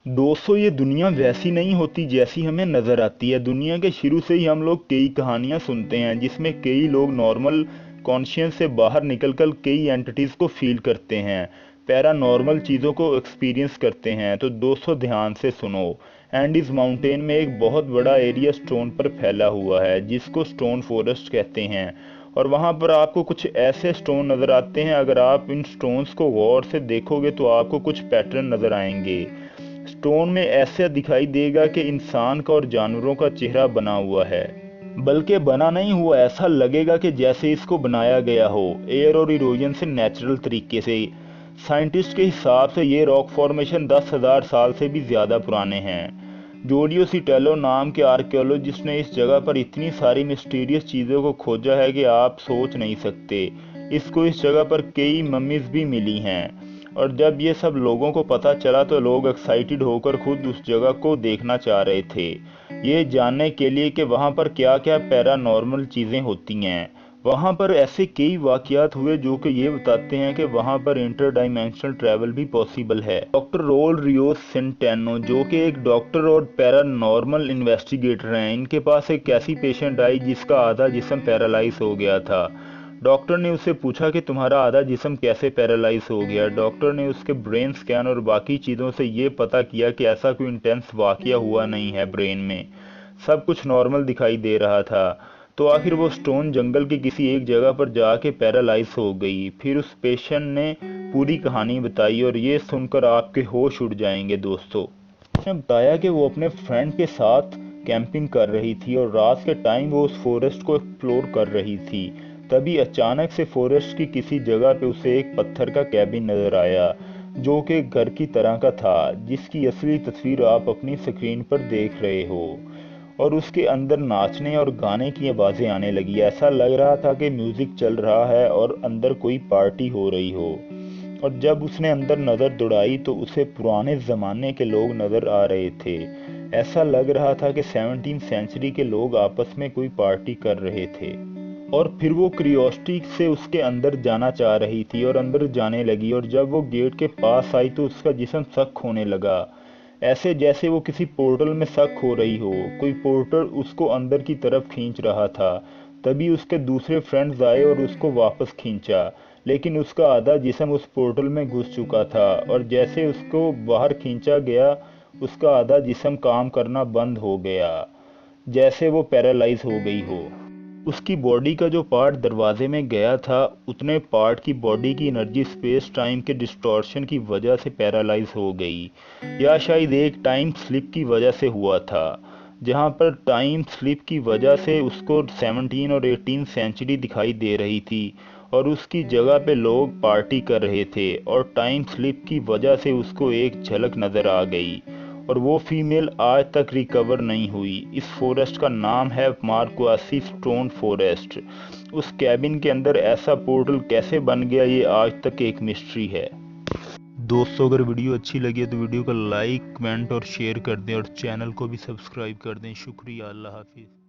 दोस्तों, ये दुनिया वैसी नहीं होती जैसी हमें नजर आती है। दुनिया के शुरू से ही हम लोग कई कहानियां सुनते हैं जिसमें कई लोग नॉर्मल कॉन्शियस से बाहर निकलकर कई एंटिटीज को फील करते हैं, पैरानॉर्मल चीज़ों को एक्सपीरियंस करते हैं। तो दोस्तों ध्यान से सुनो। एंडीज माउंटेन में एक बहुत बड़ा एरिया स्टोन पर फैला हुआ है जिसको स्टोन फॉरेस्ट कहते हैं। और वहाँ पर आपको कुछ ऐसे स्टोन नज़र आते हैं, अगर आप इन स्टोन्स को गौर से देखोगे तो आपको कुछ पैटर्न नज़र आएंगे। स्टोन में ऐसा दिखाई देगा कि इंसान का और जानवरों का चेहरा बना हुआ है, बल्कि बना नहीं हुआ, ऐसा लगेगा कि जैसे इसको बनाया गया हो एयर और इरोजन से नेचुरल तरीके से। साइंटिस्ट के हिसाब से ये रॉक फॉर्मेशन 10,000 साल से भी ज़्यादा पुराने हैं। जोलियो सिटेलो नाम के आर्कियोलॉजिस्ट ने इस जगह पर इतनी सारी मिस्टीरियस चीज़ों को खोजा है कि आप सोच नहीं सकते। इसको इस जगह पर कई मम्मीज भी मिली हैं। और जब ये सब लोगों को पता चला तो लोग एक्साइटेड होकर खुद उस जगह को देखना चाह रहे थे, ये जानने के लिए कि वहाँ पर क्या क्या पैरानॉर्मल चीज़ें होती हैं। वहाँ पर ऐसे कई वाक़यात हुए जो कि ये बताते हैं कि वहाँ पर इंटर डायमेंशनल ट्रैवल भी पॉसिबल है। डॉक्टर रोल रियोस सेंटेनो, जो कि एक डॉक्टर और पैरानॉर्मल इन्वेस्टिगेटर हैं, इनके पास एक ऐसी पेशेंट आई जिसका आधा जिस्म पैरालाइज हो गया था। डॉक्टर ने उससे पूछा कि तुम्हारा आधा जिस्म कैसे पैरालाइज हो गया। डॉक्टर ने उसके ब्रेन स्कैन और बाकी चीज़ों से ये पता किया कि ऐसा कोई इंटेंस वाक़या हुआ नहीं है, ब्रेन में सब कुछ नॉर्मल दिखाई दे रहा था। तो आखिर वो स्टोन जंगल की किसी एक जगह पर जाके पैरालाइज हो गई। फिर उस पेशेंट ने पूरी कहानी बताई और ये सुनकर आपके होश उड़ जाएंगे दोस्तों। उसने बताया कि वो अपने फ्रेंड के साथ कैंपिंग कर रही थी और रात के टाइम वो उस फॉरेस्ट को एक्सप्लोर कर रही थी। तभी अचानक से फॉरेस्ट की किसी जगह पे उसे एक पत्थर का कैबिन नजर आया जो कि घर की तरह का था, जिसकी असली तस्वीर आप अपनी स्क्रीन पर देख रहे हो। और उसके अंदर नाचने और गाने की आवाज़ें आने लगी। ऐसा लग रहा था कि म्यूजिक चल रहा है और अंदर कोई पार्टी हो रही हो। और जब उसने अंदर नज़र दौड़ाई तो उसे पुराने ज़माने के लोग नज़र आ रहे थे। ऐसा लग रहा था कि 17वीं सेंचुरी के लोग आपस में कोई पार्टी कर रहे थे। और फिर वो क्यूरियोसिटी से उसके अंदर जाना चाह रही थी और अंदर जाने लगी। और जब वो गेट के पास आई तो उसका जिस्म शक होने लगा, ऐसे जैसे वो किसी पोर्टल में शक हो रही हो। कोई पोर्टल उसको अंदर की तरफ खींच रहा था। तभी उसके दूसरे फ्रेंड्स आए और उसको वापस खींचा, लेकिन उसका आधा जिस्म उस पोर्टल में घुस चुका था। और जैसे उसको बाहर खींचा गया, उसका आधा जिस्म काम करना बंद हो गया, जैसे वो पैरालाइज हो गई हो। उसकी बॉडी का जो पार्ट दरवाजे में गया था, उतने पार्ट की बॉडी की एनर्जी स्पेस टाइम के डिस्टॉर्शन की वजह से पैरालाइज हो गई, या शायद एक टाइम स्लिप की वजह से हुआ था। जहां पर टाइम स्लिप की वजह से उसको 17 और 18 सेंचुरी दिखाई दे रही थी और उसकी जगह पे लोग पार्टी कर रहे थे, और टाइम स्लिप की वजह से उसको एक झलक नज़र आ गई। और वो फीमेल आज तक रिकवर नहीं हुई। इस फॉरेस्ट का नाम है मार्क्वासी स्टोन फॉरेस्ट। उस कैबिन के अंदर ऐसा पोर्टल कैसे बन गया, ये आज तक एक मिस्ट्री है। दोस्तों, अगर वीडियो अच्छी लगी तो वीडियो को लाइक, कमेंट और शेयर कर दें और चैनल को भी सब्सक्राइब कर दें। शुक्रिया। अल्लाह हाफिज़।